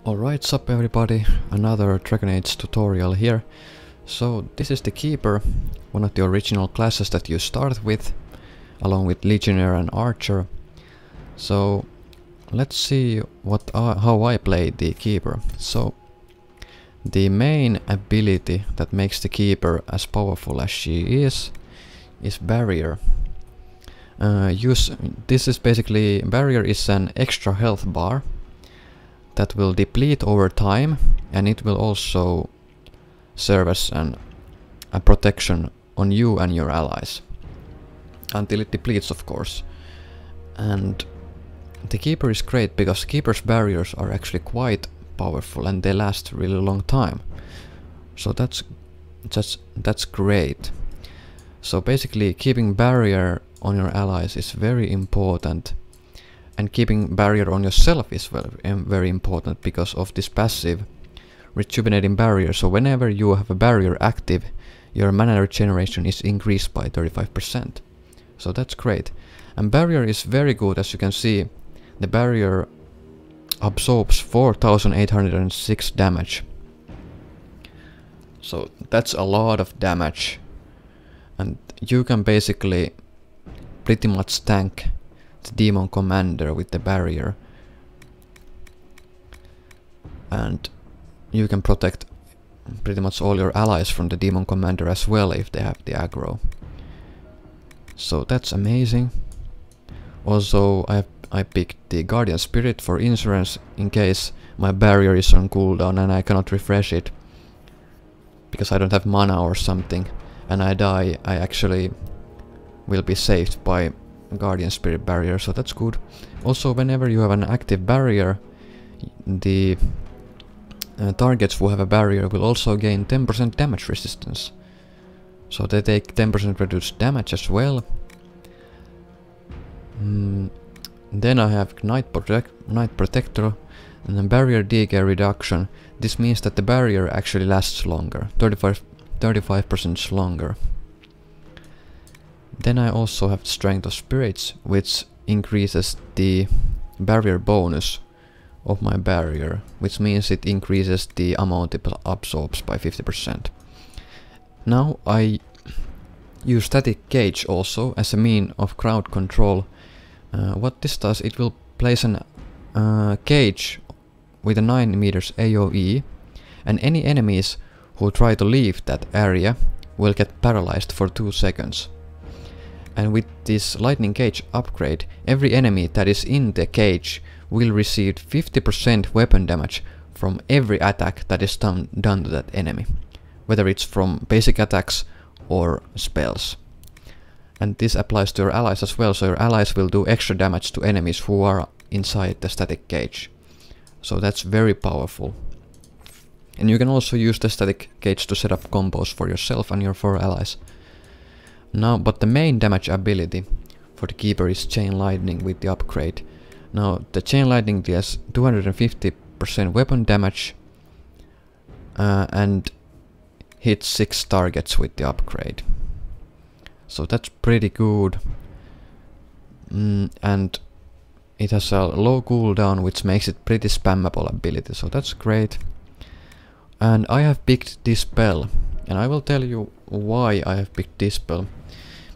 Alright, sup everybody, another Dragon Age tutorial here. So this is the Keeper, one of the original classes that you start with, along with Legionnaire and Archer. So let's see how I play the Keeper. So the main ability that makes the Keeper as powerful as she is Barrier. This is basically, Barrier is an extra health bar that will deplete over time, and it will also serve as a protection on you and your allies until it depletes, of course. And the Keeper is great because Keeper's barriers are actually quite powerful and they last a really long time. So that's great. So basically keeping barrier on your allies is very important. And keeping barrier on yourself is very important because of this passive rejuvenating barrier. So whenever you have a barrier active, your mana regeneration is increased by 35%. So that's great. And barrier is very good. As you can see, the barrier absorbs 4806 damage. So that's a lot of damage. And you can basically pretty much tank the demon commander with the barrier, and you can protect pretty much all your allies from the demon commander as well if they have the aggro. So that's amazing. Also I picked the guardian spirit for insurance in case my barrier is on cooldown and I cannot refresh it because I don't have mana or something and I die. I actually will be saved by guardian spirit barrier, so that's good. Also, whenever you have an active barrier, the targets who have a barrier will also gain 10% damage resistance. So they take 10% reduced damage as well. Then I have Night Protector and then barrier decay reduction. This means that the barrier actually lasts longer, 35% longer. Then I also have Strength of Spirits, which increases the barrier bonus of my barrier, which means it increases the amount it absorbs by 50%. Now I use Static Cage also as a mean of crowd control. What this does, it will place an cage with a 9 meters AoE, and any enemies who try to leave that area will get paralyzed for 2 seconds. And with this lightning cage upgrade, every enemy that is in the cage will receive 50% weapon damage from every attack that is done to that enemy, whether it's from basic attacks or spells. And this applies to your allies as well, so your allies will do extra damage to enemies who are inside the static cage. So that's very powerful. And you can also use the static cage to set up combos for yourself and your 4 allies. Now, but the main damage ability for the Keeper is Chain Lightning with the upgrade. Now, the Chain Lightning deals 250% weapon damage and hits 6 targets with the upgrade. So that's pretty good. And it has a low cooldown, which makes it pretty spammable ability, so that's great. And I have picked this spell, and I will tell you why I have picked this spell.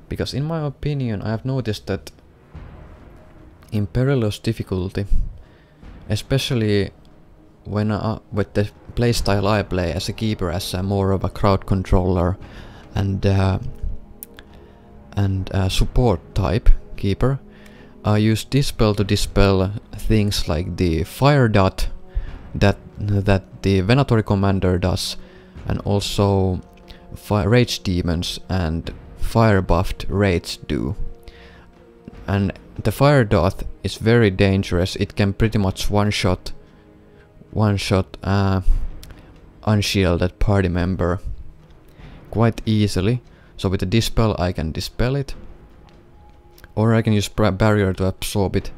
Because in my opinion, I have noticed that in Perilous difficulty, especially when with the playstyle I play as a Keeper, as a more of a crowd controller and support type Keeper, I use this spell to dispel things like the fire dot that the Venatory commander does, and also rage demons and fire buffed raids do. And the fire dot is very dangerous. It can pretty much one shot unshielded party member quite easily. So with the dispel I can dispel it, or I can use barrier to absorb it.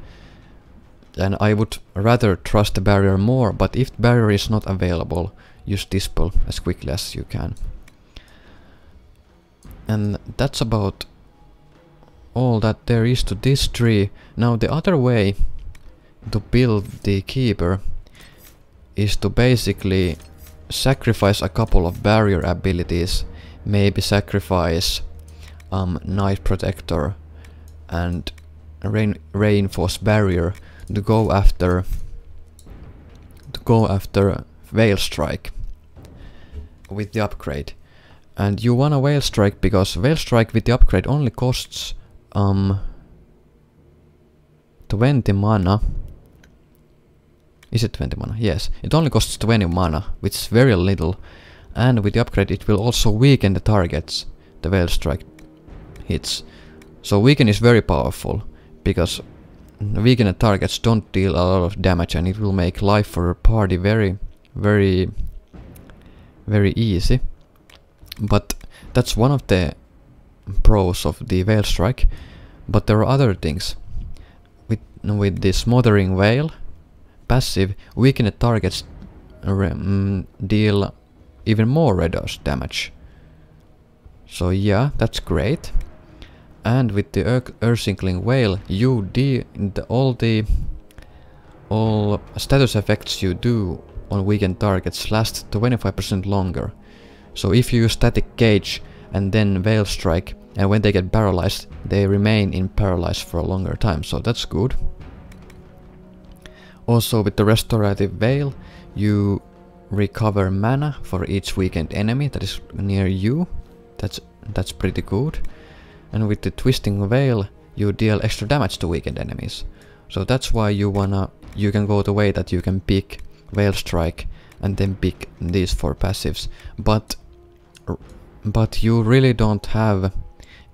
And I would rather trust the barrier more, but if barrier is not available, use dispel as quickly as you can. And that's about all that there is to this tree. Now the other way to build the Keeper is to basically sacrifice a couple of barrier abilities, maybe sacrifice Night Protector and Reinforced Barrier to go after Veil Strike with the upgrade. And you want a Veil Strike because Veil Strike with the upgrade only costs 20 mana. Is it 20 mana? Yes. It only costs 20 mana, which is very little. And with the upgrade it will also weaken the targets the Veil Strike hits. So weaken is very powerful, because weakened targets don't deal a lot of damage, and it will make life for a party very, very, very easy. But that's one of the pros of the Veil Strike. But there are other things. With the Smothering Veil passive, weakened targets deal even more reduced damage. So yeah, that's great. And with the Earthsingling Veil, you all status effects you do on weakened targets last 25% longer. So if you use Static Cage and then Veil Strike, and when they get paralyzed, they remain in paralyzed for a longer time, so that's good. Also with the Restorative Veil, you recover mana for each weakened enemy that is near you. That's pretty good. And with the Twisting Veil, you deal extra damage to weakened enemies. So that's why you can go the way that you can pick Veil Strike and then pick these 4 passives. But you really don't have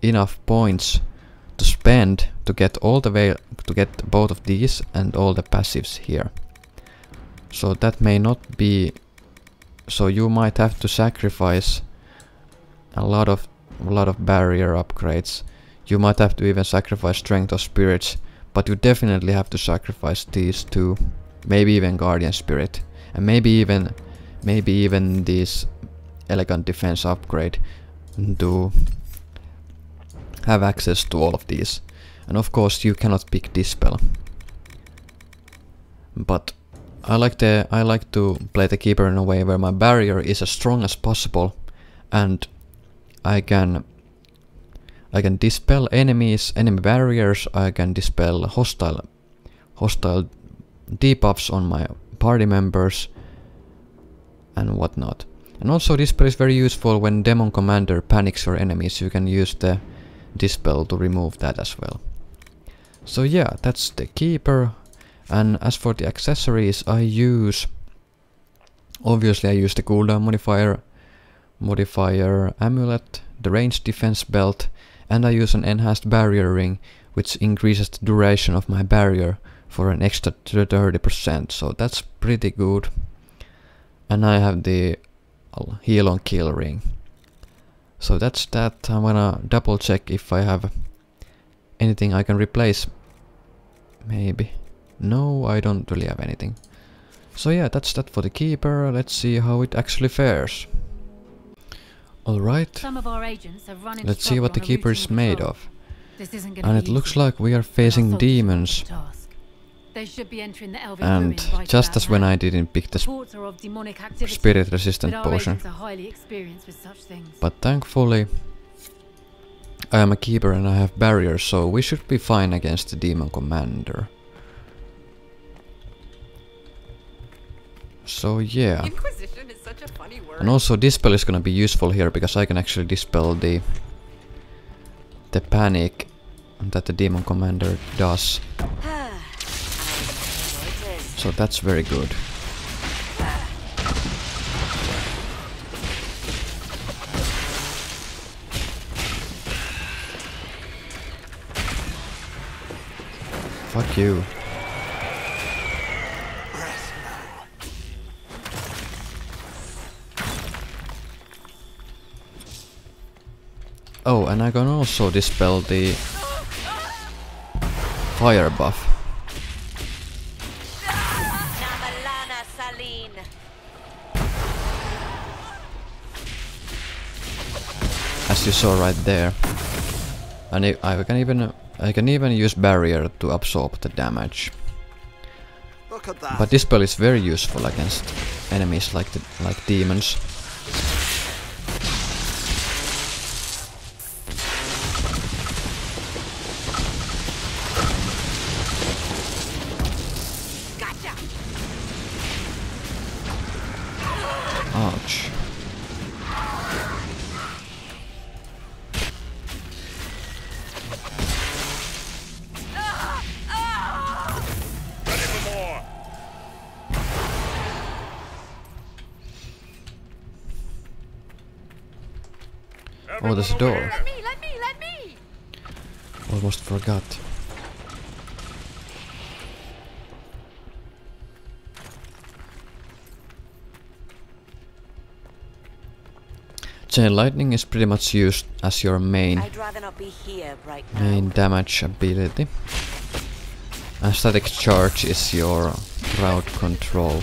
enough points to spend to get both of these and all the passives here. So that may not be. So you might have to sacrifice a lot of barrier upgrades. You might have to even sacrifice Strength of Spirits, but you definitely have to sacrifice these 2, maybe even Guardian Spirit, and maybe even this Elegant Defense upgrade to have access to all of these. And of course you cannot pick Dispel. But I like to play the Keeper in a way where my barrier is as strong as possible, and I can dispel enemy barriers, I can dispel hostile debuffs on my party members and whatnot. And also Dispel is very useful when Demon Commander panics your enemies. You can use the Dispel to remove that as well. So yeah, that's the Keeper. And as for the accessories, obviously I use the cooldown modifier amulet, the range defense belt, and I use an enhanced barrier ring, which increases the duration of my barrier for an extra 30%, so that's pretty good. And I have the heal on kill ring. So that's that. I'm gonna double check if I have anything I can replace. Maybe. No, I don't really have anything. So yeah, that's that for the Keeper. Let's see how it actually fares. Alright, let's see what the Keeper is made of. And it looks like we are facing demons. And just as when I didn't pick the spirit resistant potion. But thankfully I am a Keeper and I have barriers, so we should be fine against the Demon Commander. So yeah. Inquisition is such a funny word. And also Dispel is gonna be useful here because I can actually dispel the panic that the Demon Commander does. So that's very good. Fuck you. Oh, and I can also dispel the fire buff. As you saw right there. And I can even use barrier to absorb the damage. Look at that. But this spell is very useful against enemies like demons. Gotcha. Ouch. Ready for more. Oh, there's a door. Let me. Almost forgot. Chain lightning is pretty much used as your main I'd rather not be here right now. main damage ability. And static charge is your crowd control.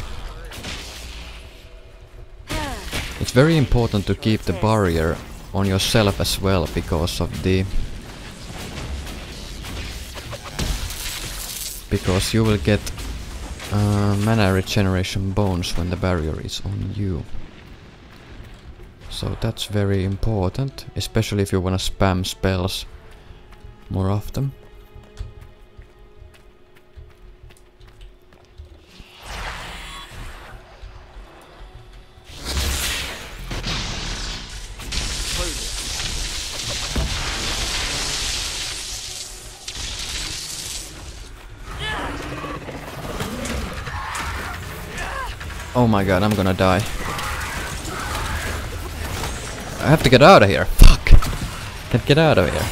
It's very important to keep the barrier on yourself as well because of the because you will get mana regeneration bonus when the barrier is on you. So that's very important, especially if you wanna spam spells more often. Oh my god, I'm gonna die. I have to get out of here. Fuck. Can't get out of here.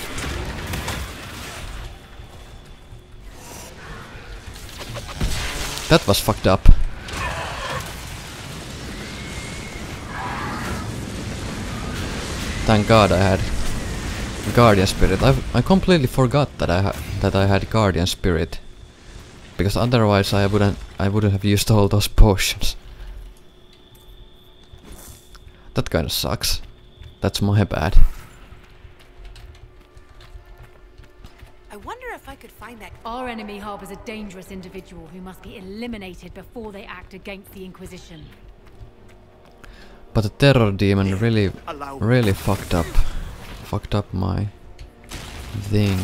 That was fucked up. Thank God I had Guardian Spirit. I completely forgot that I had Guardian Spirit, because otherwise I wouldn't have used all those potions. That kinda sucks. That's my bad. I wonder if I could find that. Our enemy harbors a dangerous individual who must be eliminated before they act against the Inquisition. But the terror demon really fucked up my thing.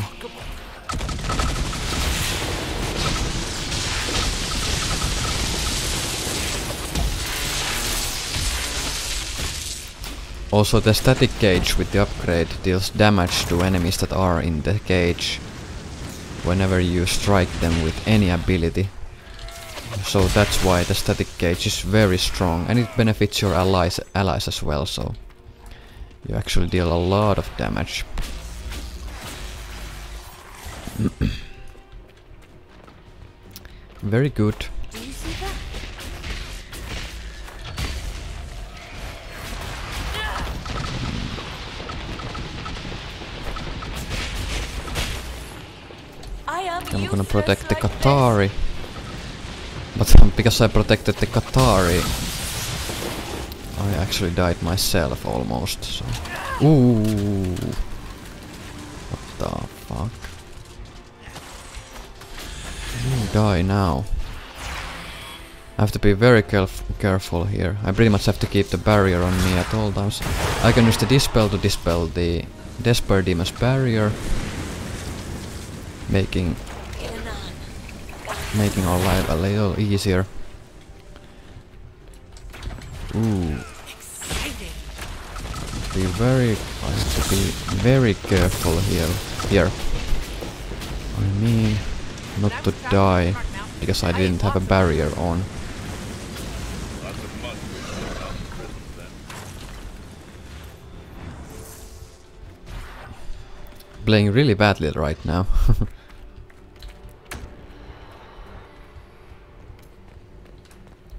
Also, the static gauge with the upgrade deals damage to enemies that are in the gauge whenever you strike them with any ability. So that's why the static gauge is very strong, and it benefits your allies as well, so you actually deal a lot of damage. Very good. Do you see that? I'm gonna protect the Qatari. But because I protected the Qatari, I actually died myself almost, so... Ooh! What the fuck? You die now. I have to be very careful here. I pretty much have to keep the barrier on me at all times. I can use the Dispel to dispel the Despair Demon's barrier, making our life a little easier. Ooh. I have to be very careful here. I mean, not to die, because I didn't have a barrier on. Playing really badly right now.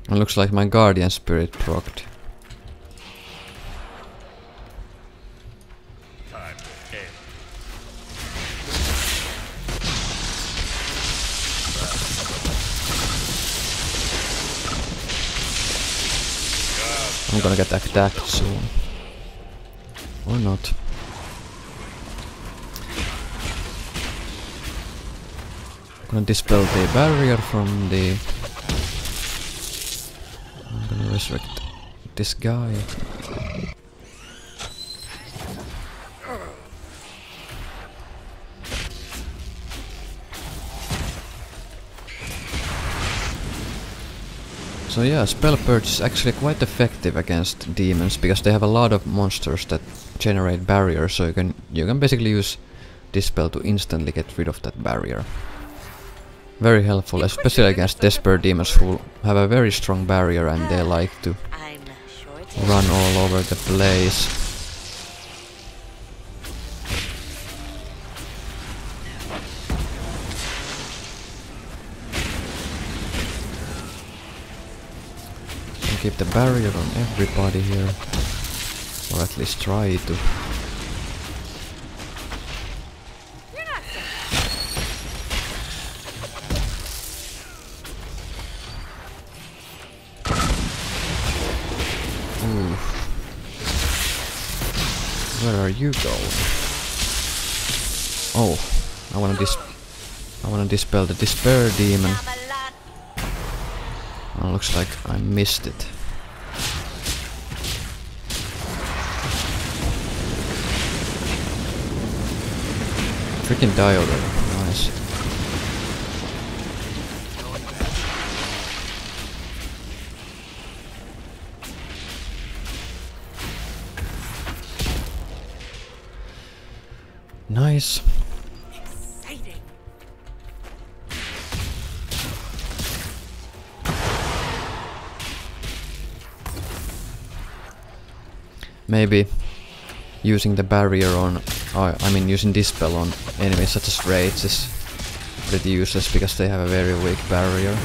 It looks like my Guardian Spirit procced. I'm gonna get attacked soon. Or not. I'm gonna dispel the barrier from the resurrect this guy. So yeah, Spell Purge is actually quite effective against demons because they have a lot of monsters that generate barriers, so you can basically use this spell to instantly get rid of that barrier. Very helpful, especially against desperate demons who have a very strong barrier and they like to run all over the place. Keep the barrier on everybody here, or at least try to. Ooh. Where are you going? Oh, I wanna dispel the despair demon. Oh, looks like I missed it. Freaking die already. Nice. Nice. Exciting. Maybe using the barrier on, I mean using Dispel on enemies such as raids is pretty useless because they have a very weak barrier.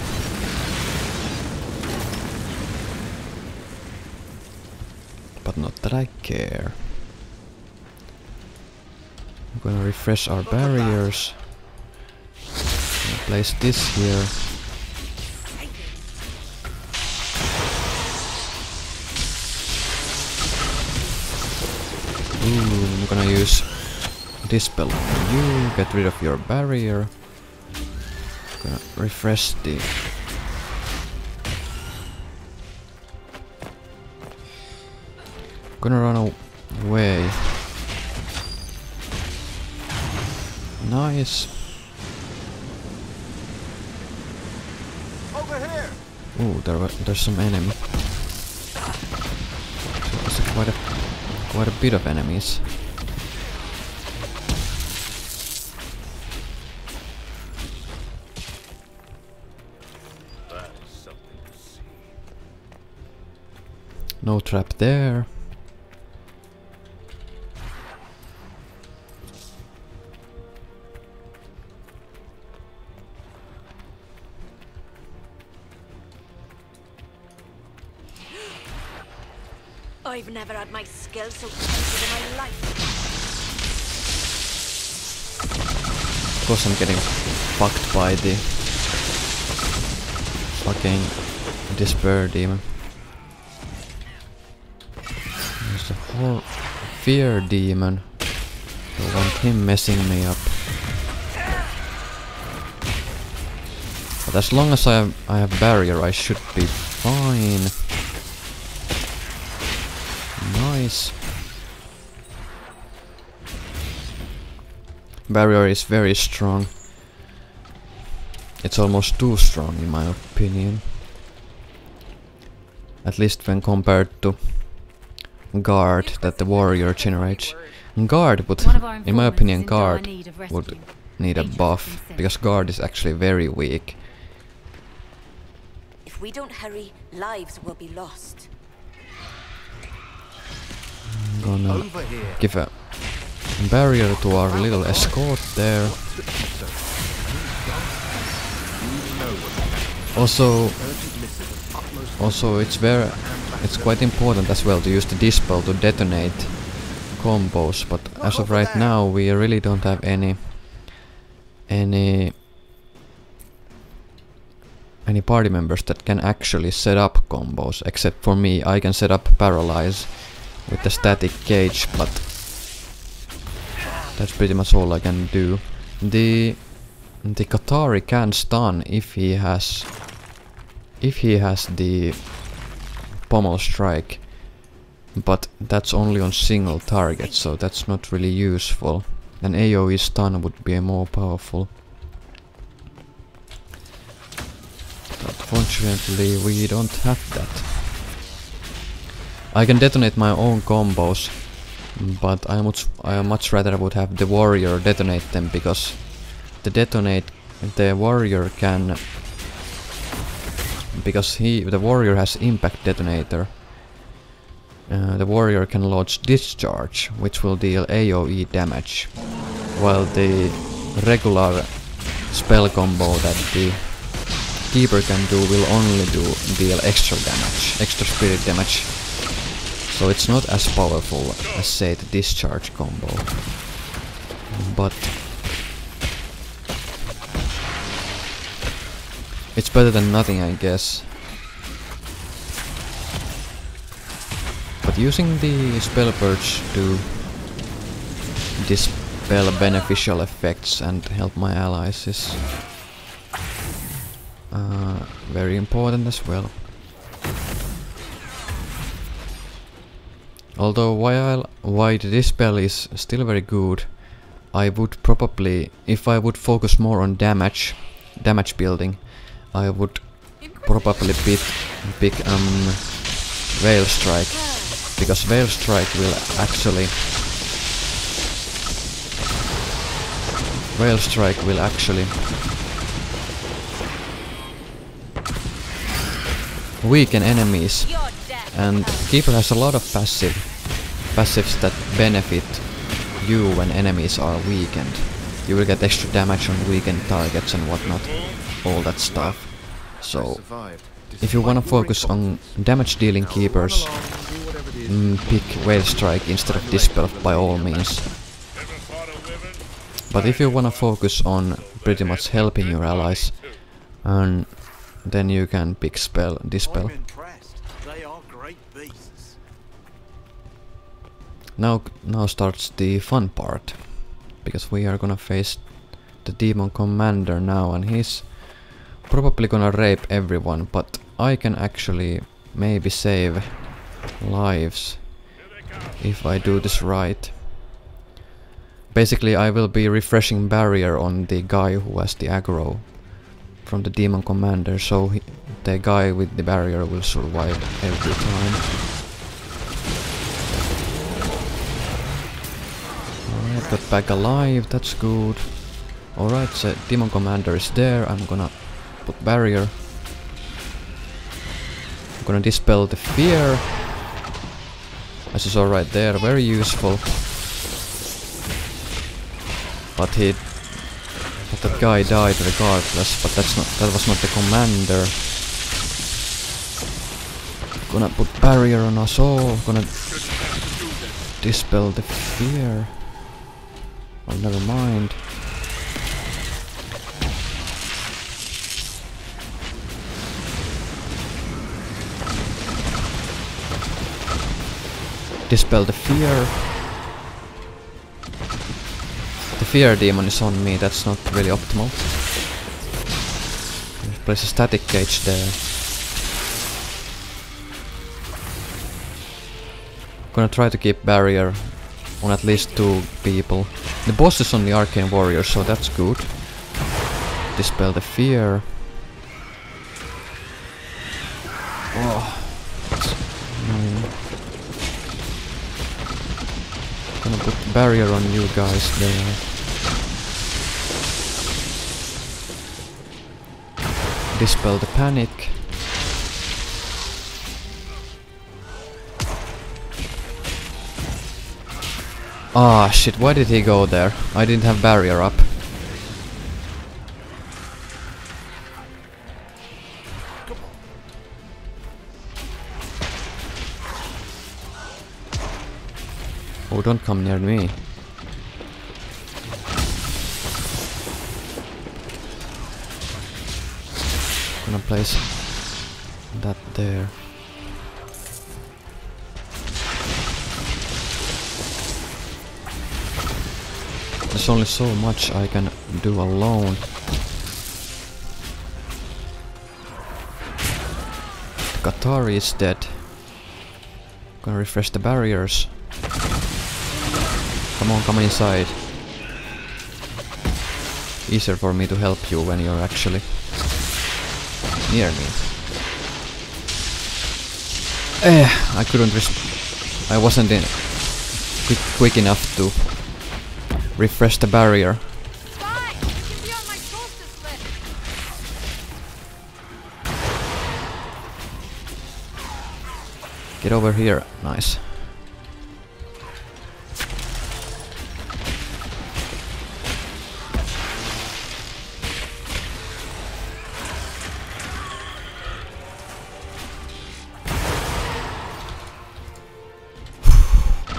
But not that I care. I'm gonna refresh our barriers. Place this here. Ooh, I'm gonna use Dispel on you, get rid of your barrier. Gonna refresh the... Gonna run away. Nice. Over here. Ooh, there's some enemy. So there's quite a bit of enemies. That is something to see. No trap there. I've never had my skills so tested in my life. Of course I'm getting fucked by the fucking despair demon. There's the fear demon. Don't want him messing me up. But as long as I have barrier, I should be fine. Nice. Barrier is very strong. It's almost too strong in my opinion. At least when compared to guard that the warrior generates. Guard would, in my opinion, guard would need a buff because guard is actually very weak. If we don't hurry, lives will be lost. I'm gonna give a barrier to our little escort there. Also it's quite important as well to use the Dispel to detonate combos, but as of right now we really don't have any party members that can actually set up combos, except for me. I can set up Paralyze with the static cage, but that's pretty much all I can do. The Qatari can stun if he has the pommel strike, but that's only on single target, so that's not really useful. An AoE stun would be more powerful. Unfortunately, we don't have that. I can detonate my own combos, but I much rather would have the warrior detonate them, because the warrior can, because the warrior has impact detonator. The warrior can launch discharge, which will deal AoE damage, while the regular spell combo that the keeper can do will only deal extra damage, extra spirit damage. So it's not as powerful as, say, the discharge combo, but it's better than nothing, I guess. But using the spell purge to dispel beneficial effects and help my allies is very important as well. Although while the dispel is still very good, I would probably, if I would focus more on damage building, I would probably pick Veil Strike, because Veil Strike will actually weaken enemies, and Keeper has a lot of passives that benefit you when enemies are weakened. You will get extra damage on weakened targets and whatnot, all that stuff. So if you wanna focus on damage dealing Keepers, pick Veil Strike instead of Dispel by all means. But if you wanna focus on pretty much helping your allies, and then you can pick Dispel. Now starts the fun part, because we are gonna face the Demon Commander now, and he's probably gonna rape everyone, but I can actually maybe save lives if I do this right. Basically, I will be refreshing barrier on the guy who has the aggro from the Demon Commander, so the guy with the barrier will survive every time. Alright, got back alive, that's good. Alright, so Demon Commander is there, I'm gonna put barrier. I'm gonna dispel the fear. As you saw right there, very useful. But that guy died regardless, but that was not the commander. Gonna put barrier on us all, gonna dispel the fear. Oh, never mind. Dispel the fear. The fear demon is on me, that's not really optimal. Place a static cage there. Gonna try to keep barrier on at least 2 people. The boss is on the Arcane Warrior, so that's good. Dispel the fear. Oh, that's annoying. Gonna put barrier on you guys there. Dispel the panic. Ah shit, why did he go there? I didn't have barrier up. Oh, don't come near me. Gonna place that there. There's only so much I can do alone. The Qatari is dead. Gonna refresh the barriers. Come on, come inside. Easier for me to help you when you're actually near me. I couldn't I wasn't in quick enough to refresh the barrier. Fine! You can be on my solstice list! Get over here. Nice.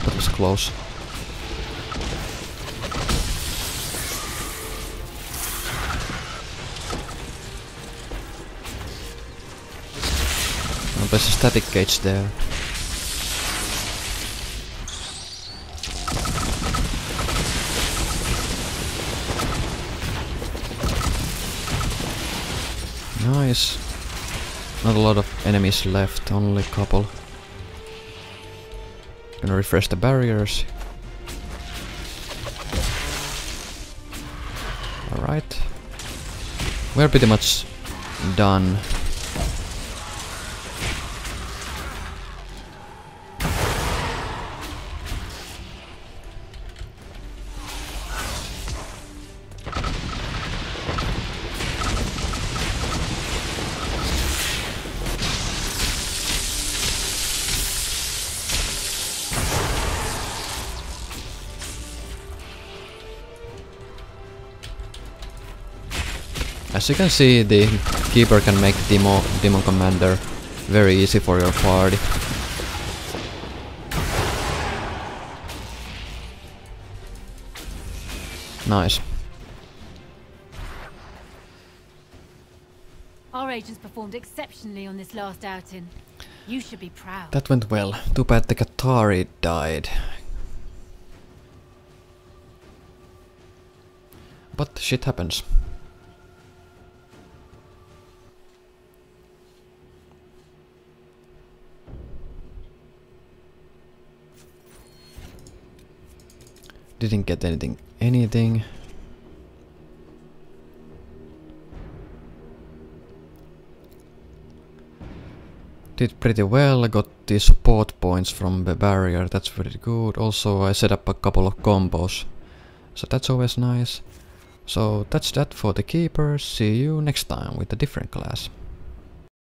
That was close. Oh, there's a static cage there. Nice. Not a lot of enemies left, only a couple. Gonna refresh the barriers. Alright. We're pretty much done. As you can see, the Keeper can make Demon Commander very easy for your party. Nice. Our agents performed exceptionally on this last outing. You should be proud. That went well. Too bad the Qatari died. But shit happens. Didn't get anything. Did pretty well. I got the support points from the barrier. That's pretty good. Also, I set up a couple of combos, so that's always nice. So that's that for the Keepers. See you next time with a different class.